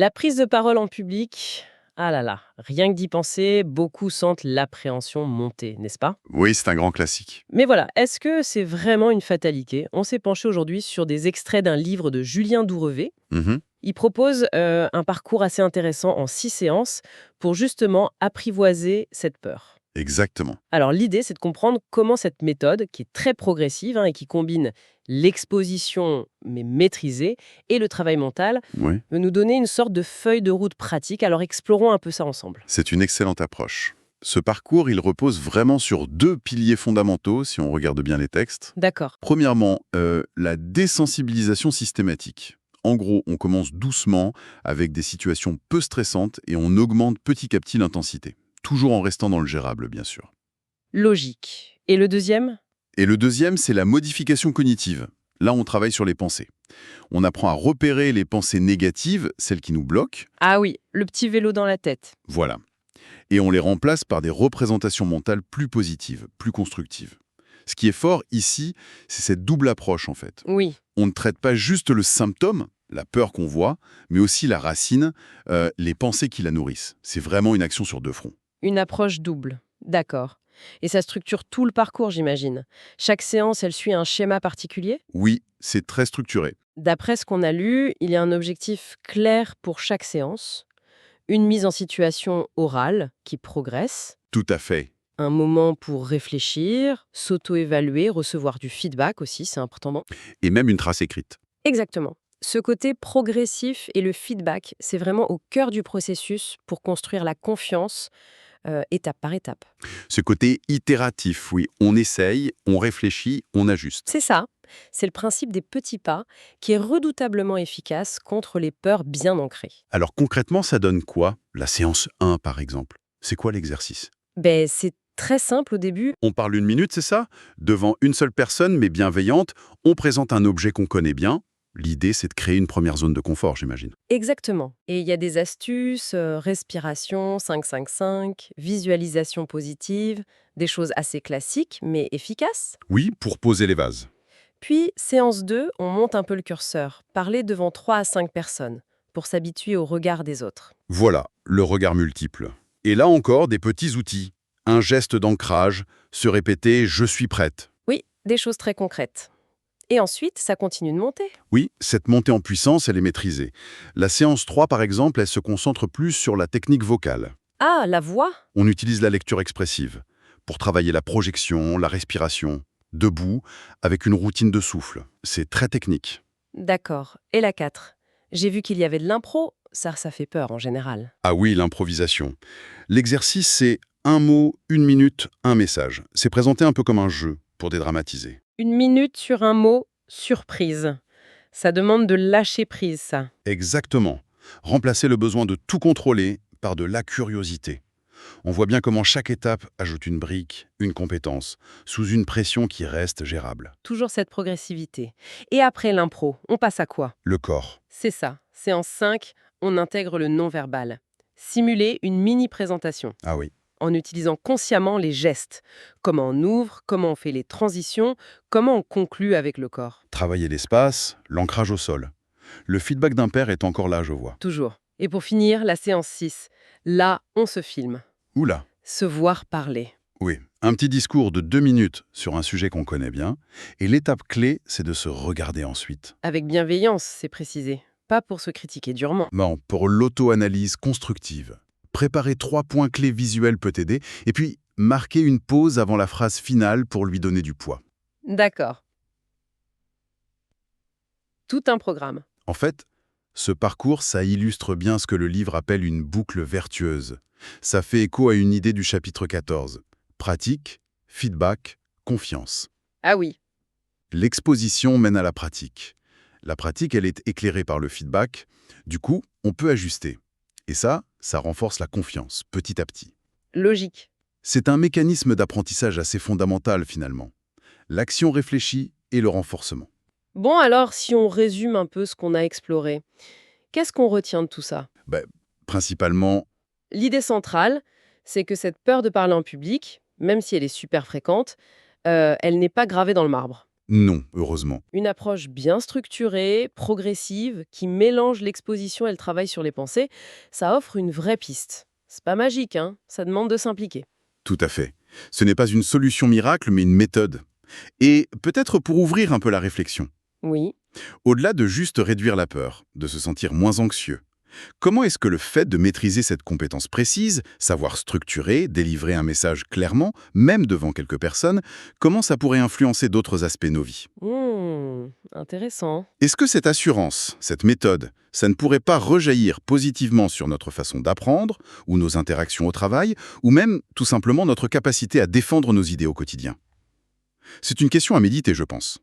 La prise de parole en public, ah là là, rien que d'y penser, beaucoup sentent l'appréhension monter, n'est-ce pas? Oui, c'est un grand classique. Mais voilà, est-ce que c'est vraiment une fatalité? On s'est penché aujourd'hui sur des extraits d'un livre de Julien Dourevet. Mhm, Il propose un parcours assez intéressant en 6 séances pour justement apprivoiser cette peur. exactement. Alors l'idée, c'est de comprendre comment cette méthode, qui est très progressive et qui combine l'exposition mais maîtrisée et le travail mental, Oui, veut nous donner une sorte de feuille de route pratique. Alors explorons un peu ça ensemble. c'est une excellente approche. Ce parcours, il repose vraiment sur deux piliers fondamentaux, si on regarde bien les textes. D'accord. Premièrement, la désensibilisation systématique. En gros, on commence doucement avec des situations peu stressantes et on augmente petit à petit l'intensité. Toujours en restant dans le gérable, bien sûr. Logique. Et le deuxième? Et le deuxième, c'est la modification cognitive. Là, on travaille sur les pensées. On apprend à repérer les pensées négatives, celles qui nous bloquent. Ah oui, le petit vélo dans la tête. Voilà. Et on les remplace par des représentations mentales plus positives, plus constructives. Ce qui est fort ici, c'est cette double approche en fait. Oui, On ne traite pas juste le symptôme, la peur qu'on voit, mais aussi la racine, les pensées qui la nourrissent. C'est vraiment une action sur deux fronts. une approche double. D'accord. Et ça structure tout le parcours, j'imagine. Chaque séance, elle suit un schéma particulier? Oui, c'est très structuré. D'après ce qu'on a lu, il y a un objectif clair pour chaque séance, une mise en situation orale qui progresse, Tout à fait. un moment pour réfléchir, s'auto-évaluer, recevoir du feedback aussi, c'est important. Et même une trace écrite. Exactement. Ce côté progressif et le feedback, c'est vraiment au cœur du processus pour construire la confiance, étape par étape. Ce côté itératif, oui. On essaye, on réfléchit, on ajuste. C'est ça. C'est le principe des petits pas qui est redoutablement efficace contre les peurs bien ancrées. Alors concrètement, ça donne quoi? La séance 1, par exemple. C'est quoi l'exercice? C'est très simple au début. On parle une minute, c'est ça? Devant une seule personne, mais bienveillante, on présente un objet qu'on connaît bien. L'idée, c'est de créer une première zone de confort, j'imagine. Exactement. Et il y a des astuces, respiration 5-5-5, visualisation positive, des choses assez classiques mais efficaces. Oui, pour poser les vases. Puis, séance 2, on monte un peu le curseur, parler devant 3 à 5 personnes, pour s'habituer au regard des autres. Voilà, le regard multiple. Et là encore, des petits outils. Un geste d'ancrage, se répéter « je suis prête ». Oui, des choses très concrètes. Et ensuite, ça continue de monter. Oui, cette montée en puissance, elle est maîtrisée. La séance 3, par exemple, elle se concentre plus sur la technique vocale. Ah, la voix? On utilise la lecture expressive pour travailler la projection, la respiration, debout, avec une routine de souffle. C'est très technique. D'accord. Et la 4? J'ai vu qu'il y avait de l'impro. Ça fait peur en général. Ah oui, l'improvisation. L'exercice, c'est un mot, une minute, un message. C'est présenté un peu comme un jeu, pour dédramatiser. Une minute sur un mot, surprise. Ça demande de lâcher prise, ça. Exactement. Remplacer le besoin de tout contrôler par de la curiosité. On voit bien comment chaque étape ajoute une brique, une compétence, sous une pression qui reste gérable. Toujours cette progressivité. Et après l'impro, on passe à quoi? Le corps. C'est ça. Séance 5, on intègre le non-verbal. Simuler une mini-présentation, Ah oui. en utilisant consciemment les gestes. Comment on ouvre, comment on fait les transitions, comment on conclut avec le corps. Travailler l'espace, l'ancrage au sol. Le feedback d'un père est encore là, je vois. Toujours. Et pour finir, la séance 6. Là, on se filme. Oula. Se voir parler. Oui, un petit discours de 2 minutes sur un sujet qu'on connaît bien. Et l'étape clé, c'est de se regarder ensuite. Avec bienveillance, c'est précisé. Pas pour se critiquer durement. Bon, pour l'auto-analyse constructive. Préparer 3 points clés visuels peut aider. Et puis, marquer une pause avant la phrase finale pour lui donner du poids. D'accord. Tout un programme. En fait, ce parcours, ça illustre bien ce que le livre appelle une boucle vertueuse. Ça fait écho à une idée du chapitre 14. Pratique, feedback, confiance. Ah oui, L'exposition mène à la pratique. La pratique, elle est éclairée par le feedback. Du coup, on peut ajuster. Et ça renforce la confiance, petit à petit. logique. C'est un mécanisme d'apprentissage assez fondamental, finalement. L'action réfléchie et le renforcement. Bon, alors, si on résume un peu ce qu'on a exploré, qu'est-ce qu'on retient de tout ça? Ben, principalement, L'idée centrale, c'est que cette peur de parler en public, même si elle est super fréquente, elle n'est pas gravée dans le marbre. Non, heureusement. Une approche bien structurée, progressive, qui mélange l'exposition et le travail sur les pensées, ça offre une vraie piste. C'est pas magique, hein, ça demande de s'impliquer. Tout à fait. Ce n'est pas une solution miracle, mais une méthode. Et peut-être pour ouvrir un peu la réflexion. Oui. Au-delà de juste réduire la peur, de se sentir moins anxieux, comment est-ce que le fait de maîtriser cette compétence précise, savoir structurer, délivrer un message clairement, même devant quelques personnes, comment ça pourrait influencer d'autres aspects de nos vies? Intéressant. Est-ce que cette assurance, cette méthode, ça ne pourrait pas rejaillir positivement sur notre façon d'apprendre, ou nos interactions au travail, ou même tout simplement notre capacité à défendre nos idées au quotidien? C'est une question à méditer, je pense.